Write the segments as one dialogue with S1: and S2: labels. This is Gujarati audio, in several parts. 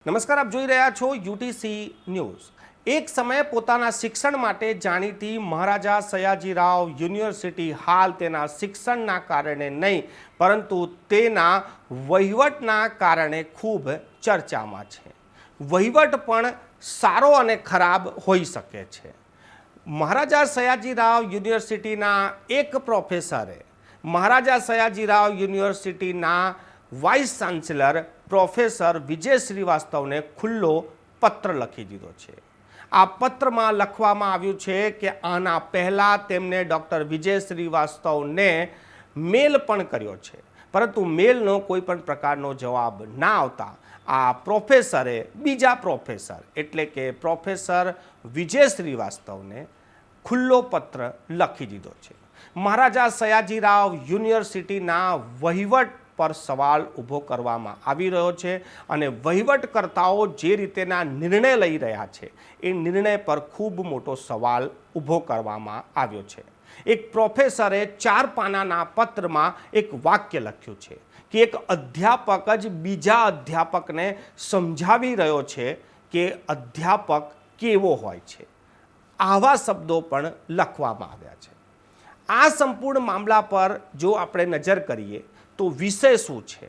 S1: નમસ્કાર, આપ જોઈ રહ્યા છો યુટીસી ન્યૂઝ। એક સમયે પોતાના શિક્ષણ માટે જાણીતી મહારાજા સયાજીરાવ યુનિવર્સિટી હાલ તેના શિક્ષણના કારણે નહીં પરંતુ તેના વહીવટના કારણે ખૂબ ચર્ચામાં છે। વહીવટ પણ સારો અને ખરાબ હોઈ શકે છે। મહારાજા સયાજીરાવ યુનિવર્સિટીના એક પ્રોફેસરે મહારાજા સયાજીરાવ યુનિવર્સિટીના વાઇસ ચાન્સેલર પ્રોફેસર વિજય શ્રીવાસ્તવને ખુલ્લો પત્ર લખી દીધો છે। આ પત્રમાં લખવામાં આવ્યું છે કે આના પહેલાં તેમને ડૉક્ટર વિજય શ્રીવાસ્તવને મેલ પણ કર્યો છે, પરંતુ મેલનો કોઈ પણ પ્રકારનો જવાબ ના આવતા આ પ્રોફેસરે બીજા પ્રોફેસર એટલે કે પ્રોફેસર વિજય શ્રીવાસ્તવને ખુલ્લો પત્ર લખી દીધો છે। મહારાજા સયાજીરાવ યુનિવર્સિટીના વહીવટ પર સવાલ ઊભો કરવામાં આવી રહ્યો છે અને વહીવટકર્તાઓ જે રીતેના નિર્ણય લઈ રહ્યા છે એ નિર્ણય પર ખૂબ મોટો સવાલ ઊભો કરવામાં આવ્યો છે। એક પ્રોફેસરે 4 પાનાના પત્રમાં એક વાક્ય લખ્યું છે કે એક અધ્યાપક જ બીજા અધ્યાપકને સમજાવી રહ્યો છે કે અધ્યાપક કેવો હોય છે। આવા શબ્દો પણ લખવામાં આવ્યા છે। આ સંપૂર્ણ મામલા પર જો આપણે નજર કરીએ તો વિષય શું છે?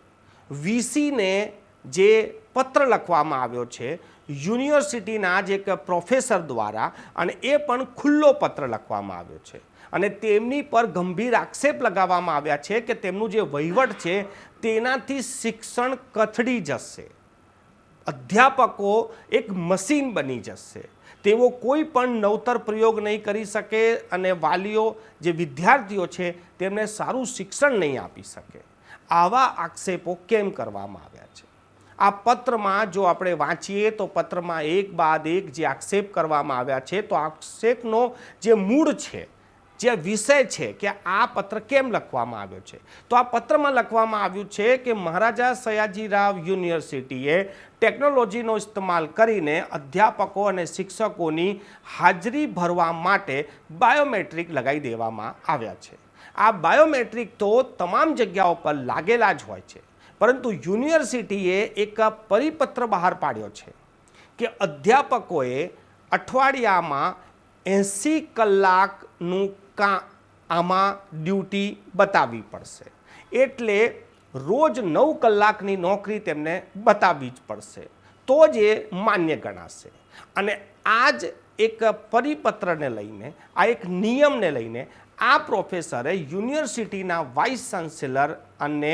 S1: વીસીને જે પત્ર લખવામાં આવ્યો છે યુનિવર્સિટીના જ એક પ્રોફેસર દ્વારા, અને એ પણ ખુલ્લો પત્ર લખવામાં આવ્યો છે અને તેમની પર ગંભીર આક્ષેપ લગાવવામાં આવ્યા છે કે તેમનું જે વહીવટ છે તેનાથી શિક્ષણ કથળી જશે, અધ્યાપકો એક મશીન બની જશે, તેઓ કોઈ પણ નવતર પ્રયોગ નહીં કરી શકે અને વાલીઓ જે વિદ્યાર્થીઓ છે તેમને સારું શિક્ષણ નહીં આપી શકે। આવા આક્ષેપો કેમ કરવામાં આવ્યા છે? આ પત્રમાં જો આપણે વાંચીએ તો પત્રમાં એક બાદ એક જે આક્ષેપ કરવામાં આવ્યા છે, તો આક્ષેપનો જે મૂળ છે, જે વિષય છે કે આ પત્ર કેમ લખવામાં આવ્યો છે, તો આ પત્રમાં લખવામાં આવ્યું છે કે મહારાજા સયાજીરાવ યુનિવર્સિટીએ ટેકનોલોજીનો ઇસ્તેમાલ કરીને અધ્યાપકો અને શિક્ષકોની હાજરી ભરવા માટે બાયોમેટ્રિક લગાવી દેવામાં આવ્યા છે। આ બાયોમેટ્રિક તો તમામ જગ્યાઓ પર લાગેલા જ હોય છે, પરંતુ યુનિવર્સિટીએ એક પરિપત્ર બહાર પાડ્યો છે કે અધ્યાપકોએ અઠવાડિયામાં 80 કલાકનું આમાં ડ્યુટી બતાવવી પડશે, એટલે રોજ 9 કલાકની નોકરી તેમને બતાવવી જ પડશે, તો જ એ માન્ય ગણાશે। અને આ જ એક પરિપત્રને લઈને, આ એક નિયમને લઈને આ પ્રોફેસરે યુનિવર્સિટીના વાઇસ ચાન્સેલર અને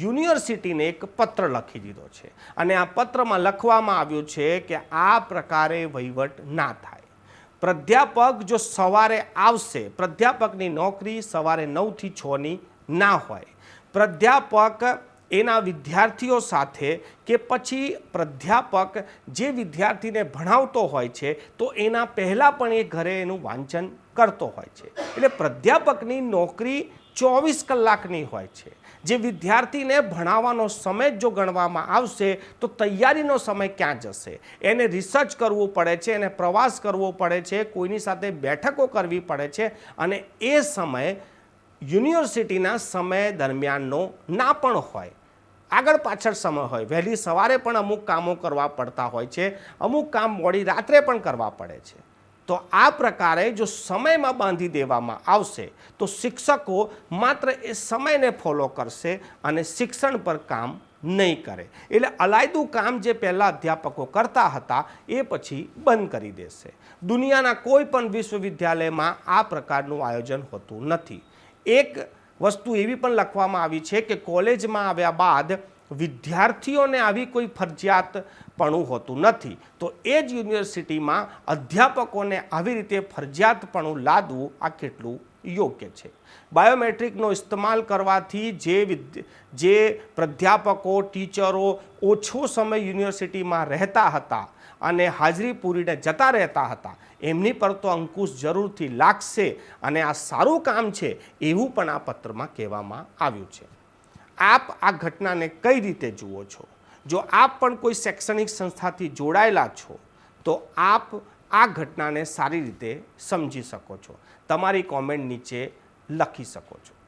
S1: યુનિવર્સિટીને એક પત્ર લખી દીધો છે અને આ પત્રમાં લખવામાં આવ્યું છે કે આ પ્રકારે વહીવટ ના થાય। પ્રાધ્યાપક જો સવારે આવશે, પ્રાધ્યાપકની નોકરી સવારે 9 થી 6ની ના હોય, પ્રાધ્યાપક એના વિદ્યાર્થીઓ સાથે કે પછી પ્રાધ્યાપક જે વિદ્યાર્થીને ભણાવતો હોય છે તો એના પહેલાં પણ એ ઘરે એનું વાંચન કરતો હોય છે, એટલે પ્રાધ્યાપકની નોકરી 24 કલાકની હોય છે। જે વિદ્યાર્થીને ભણાવવાનો સમય જો ગણવામાં આવશે તો તૈયારીનો સમય ક્યાં જશે? એને રિસર્ચ કરવું પડે છે, એને પ્રવાસ કરવો પડે છે, કોઈની સાથે બેઠકો કરવી પડે છે, અને એ સમય યુનિવર્સિટીના સમય દરમિયાનનો ના પણ હોય, આગળ પાછળ સમય હોય, વહેલી સવારે પણ અમુક કામો કરવા પડતા હોય છે, અમુક કામ મોડી રાત્રે પણ કરવા પડે છે। તો આ પ્રકારે જો સમયમાં બાંધી દેવામાં આવશે તો શિક્ષકો માત્ર એ સમયને ફોલો કરશે અને શિક્ષણ પર કામ નહીં કરે, એટલે અલાયદું કામ જે પહેલાં અધ્યાપકો કરતા હતા એ પછી બંધ કરી દેશે। દુનિયાના કોઈ પણ વિશ્વવિદ્યાલયમાં આ પ્રકારનું આયોજન હોતું નથી। એક વસ્તુ એવી પણ લખવામાં આવી છે કે કોલેજમાં આવ્યા બાદ વિદ્યાર્થીઓને આવી કોઈ ફરજિયાતપણું હોતું નથી, તો એ જ યુનિવર્સિટીમાં અધ્યાપકોને આવી રીતે ફરજિયાતપણું લાદવું આ કેટલું યોગ્ય છે? બાયોમેટ્રિકનો ઇસ્તેમાલ કરવાથી જે પ્રાધ્યાપકો, ટીચરો ઓછો સમય યુનિવર્સિટીમાં રહેતા હતા અને હાજરી પૂરીને જતા રહેતા હતા, એમની પર તો અંકુશ જરૂરથી લાગશે અને આ સારું કામ છે એવું પણ આ પત્રમાં કહેવામાં આવ્યું છે। આપ આ ઘટનાને કઈ રીતે જુઓ છો? જો આપ પણ કોઈ શૈક્ષણિક સંસ્થાથી જોડાયેલા છો તો આપ આ ઘટનાને સારી રીતે સમજી શકો છો, તમારી કોમેન્ટ નીચે લખી શકો છો।